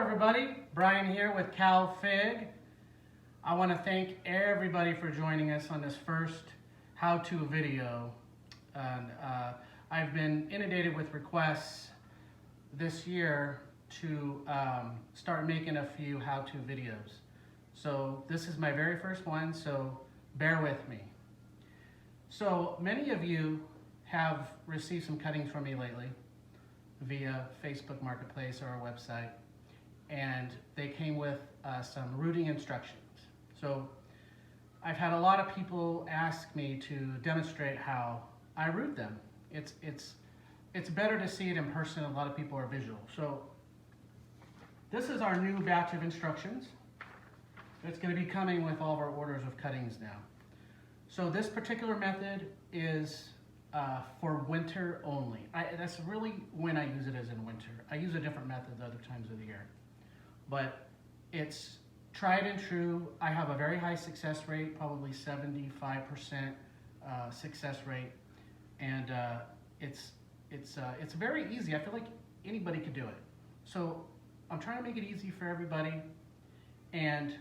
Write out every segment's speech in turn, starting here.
everybody, Brian here with CalFig. I want to thank everybody for joining us on this first how-to video. And I've been inundated with requests this year to start making a few how-to videos. So this is my very first one, so bear with me. So many of you have received some cuttings from me lately via Facebook Marketplace or our website, and they came with some rooting instructions. So I've had a lot of people ask me to demonstrate how I root them. It's better to see it in person. A lot of people are visual. So this is our new batch of instructions. It's going to be coming with all of our orders of cuttings now. So this particular method is for winter only. That's really when I use it, as in winter. I use a different method other times of the year. But it's tried and true. I have a very high success rate, probably 75% success rate. And it's very easy. I feel like anybody could do it. So I'm trying to make it easy for everybody. And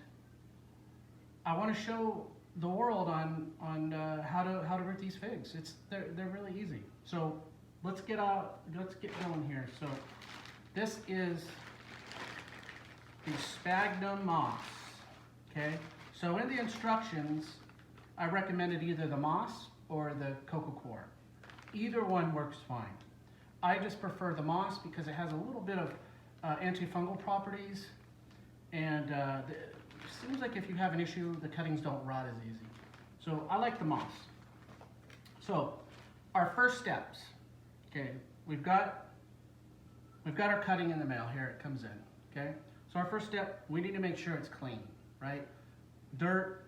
I want to show the world on how to root these figs. They're really easy. So let's get going here. So this is the sphagnum moss. Okay. So in the instructions, I recommended either the moss or the cocoa coir. Either one works fine. I just prefer the moss because it has a little bit of antifungal properties, and it seems like if you have an issue, the cuttings don't rot as easy. So I like the moss. So our first steps. Okay, we've got our cutting in the mail. Here it comes in. Okay, so our first step, we need to make sure it's clean, right? Dirt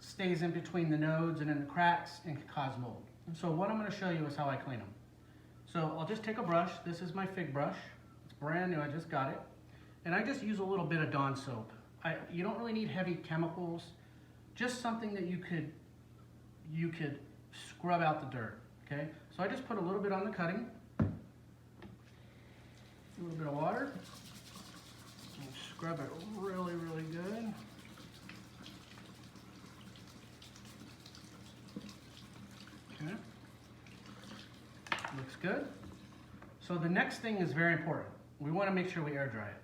stays in between the nodes and in the cracks and can cause mold. And so what I'm going to show you is how I clean them. So I'll just take a brush. This is my fig brush. It's brand new. I just got it. And I just use a little bit of Dawn soap. You don't really need heavy chemicals. Just something that you could scrub out the dirt. Okay. So I just put a little bit on the cutting. A little bit of water. And scrub it really, really good. Okay. Looks good. So the next thing is very important. We want to make sure we air dry it.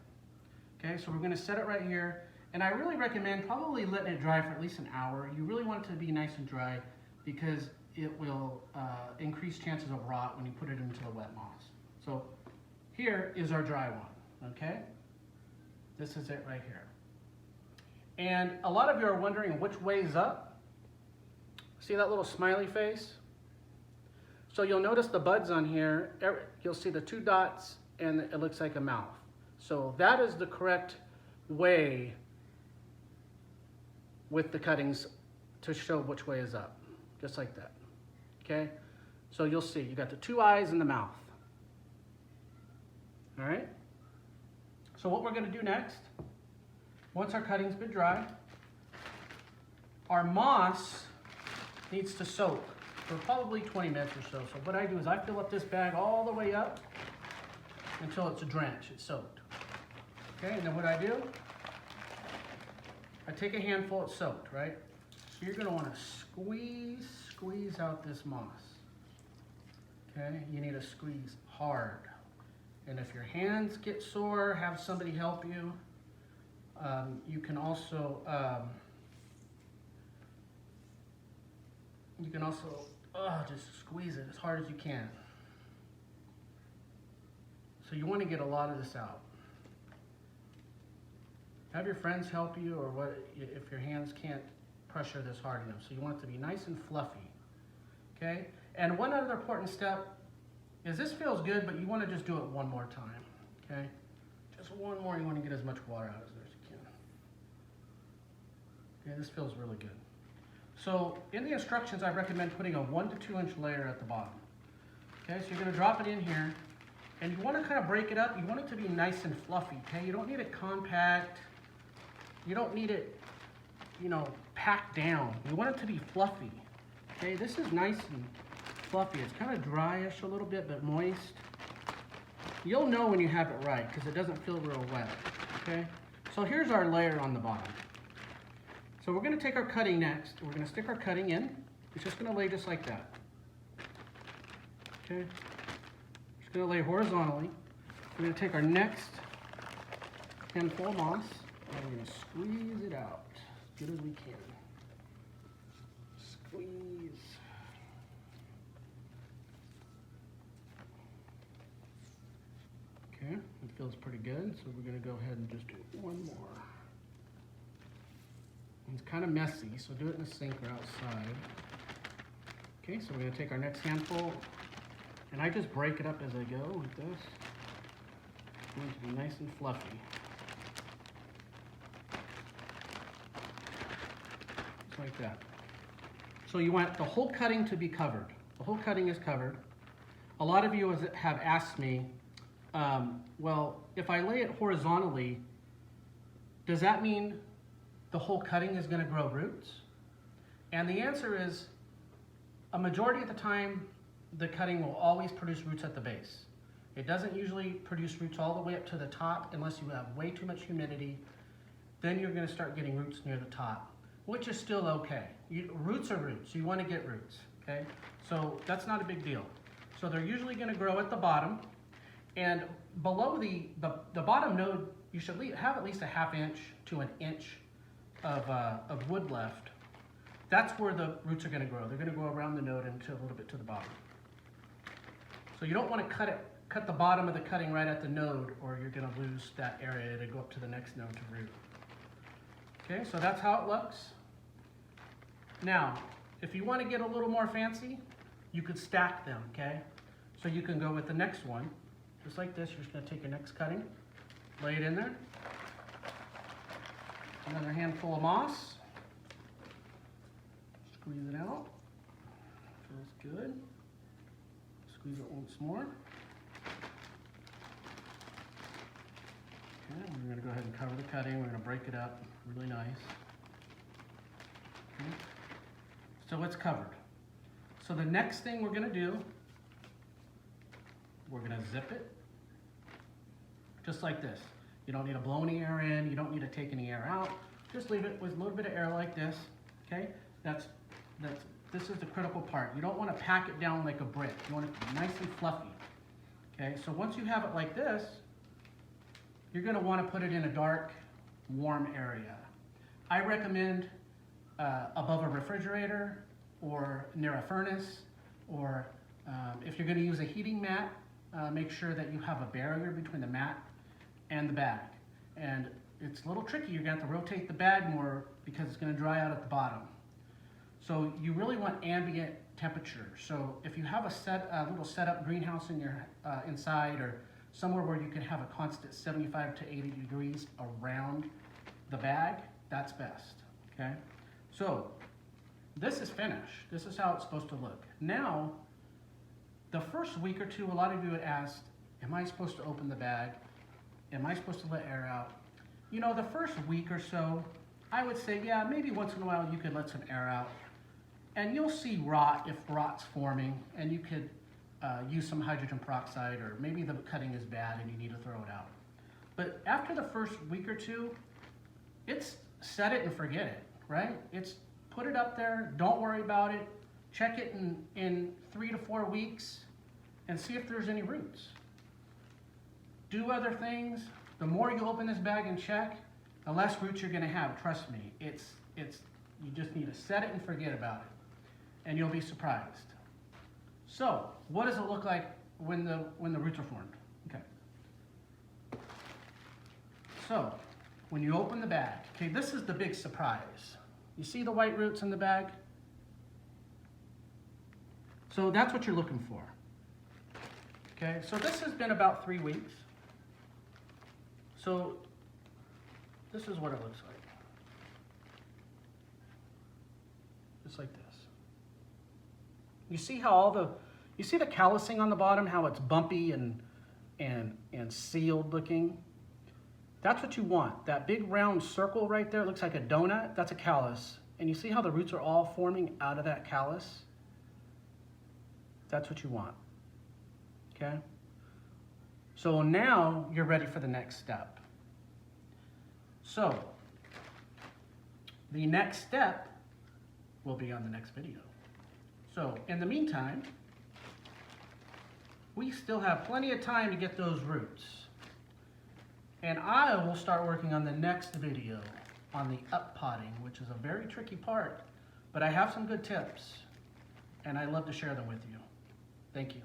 Okay, so we're going to set it right here. And I really recommend probably letting it dry for at least an hour. You really want it to be nice and dry because it will increase chances of rot when you put it into the wet moss. So here is our dry one. Okay, this is it right here. And a lot of you are wondering which way is up. See that little smiley face? So you'll notice the buds on here, you'll see the two dots and it looks like a mouth. So that is the correct way with the cuttings to show which way is up, just like that, okay? So you'll see, you got the two eyes and the mouth, all right? So what we're gonna do next, once our cutting's been dry, our moss needs to soak for probably 20 minutes or so. So what I do is I fill up this bag all the way up until it's drenched, it's soaked. Okay, and then what I do, I take a handful, it's soaked, right? So you're gonna wanna squeeze out this moss. Okay, you need to squeeze hard. And if your hands get sore, have somebody help you. You can also just squeeze it as hard as you can. So you want to get a lot of this out. Have your friends help you, or what if your hands can't pressure this hard enough. So you want it to be nice and fluffy. Okay? And one other important step is this feels good, but you want to just do it one more time. Okay? Just one more. You want to get as much water out as you can. Okay, this feels really good. So in the instructions, I recommend putting a 1 to 2 inch layer at the bottom. Okay, so you're going to drop it in here, and you want to kind of break it up. You want it to be nice and fluffy. Okay, you don't need it compact. You don't need it, packed down. You want it to be fluffy. Okay, this is nice and fluffy. It's kind of dryish a little bit, but moist. You'll know when you have it right because it doesn't feel real wet, okay? So here's our layer on the bottom. So we're gonna take our cutting next. We're gonna stick our cutting in. It's just gonna lay just like that, okay? Just gonna lay horizontally. We're gonna take our next handful of moss and we're gonna squeeze it out as good as we can. Squeeze. Okay, it feels pretty good, so we're gonna go ahead and just do one more. It's kind of messy, so do it in the sink or outside. Okay, so we're gonna take our next handful, and I just break it up as I go like this. It's going to be nice and fluffy. Just like that. So you want the whole cutting to be covered. The whole cutting is covered. A lot of you have asked me, well, if I lay it horizontally, does that mean the whole cutting is going to grow roots? And the answer is, a majority of the time, the cutting will always produce roots at the base. It doesn't usually produce roots all the way up to the top unless you have way too much humidity. Then you're going to start getting roots near the top, which is still okay. Roots are roots. You want to get roots, okay? So that's not a big deal. So they're usually going to grow at the bottom. And below the bottom node, you should have at least a ½ inch to an inch of wood left. That's where the roots are going to grow. They're going to go around the node and to a little bit to the bottom. So you don't want to cut the bottom of the cutting right at the node, or you're going to lose that area to go up to the next node to root. Okay, so that's how it looks. Now, if you want to get a little more fancy, you could stack them, okay? So you can go with the next one, just like this. You're just going to take your next cutting, lay it in there. Another handful of moss. Squeeze it out. Feels good. Squeeze it once more. Okay, we're going to go ahead and cover the cutting. We're going to break it up really nice. Okay. So it's covered. So the next thing we're going to do, we're going to zip it just like this. You don't need to blow any air in. You don't need to take any air out. Just leave it with a little bit of air like this. Okay, this is the critical part. You don't want to pack it down like a brick. You want it to be nice and fluffy. Okay, so once you have it like this, you're going to want to put it in a dark, warm area. I recommend above a refrigerator or near a furnace, or if you're going to use a heating mat, make sure that you have a barrier between the mat and the bag. And it's a little tricky. You're going to have to rotate the bag more because it's going to dry out at the bottom. So you really want ambient temperature. So if you have a little setup greenhouse in your inside, or somewhere where you can have a constant 75 to 80 degrees around the bag, that's best. Okay. So this is finished. This is how it's supposed to look. Now, the first week or two, a lot of you had asked, am I supposed to open the bag? Am I supposed to let air out? You know, the first week or so, I would say, yeah, maybe once in a while you could let some air out. And you'll see rot if rot's forming, and you could use some hydrogen peroxide, or maybe the cutting is bad and you need to throw it out. But after the first week or two, it's set it and forget it, right? It's put it up there, don't worry about it, check it in 3 to 4 weeks, and see if there's any roots. Do other things. The more you open this bag and check, the less roots you're going to have. Trust me. You just need to set it and forget about it, and you'll be surprised. So, what does it look like when the roots are formed? Okay. So, when you open the bag, okay, this is the big surprise. You see the white roots in the bag? So that's what you're looking for. Okay, so this has been about 3 weeks. So this is what it looks like. Just like this. You see how you see the callousing on the bottom, how it's bumpy and sealed looking? That's what you want. That big round circle right there, it looks like a donut, that's a callus. And you see how the roots are all forming out of that callus? That's what you want. Okay? So now you're ready for the next step. So the next step will be on the next video. So in the meantime, we still have plenty of time to get those roots. And I will start working on the next video on the up potting, which is a very tricky part, but I have some good tips and I love to share them with you. Thank you.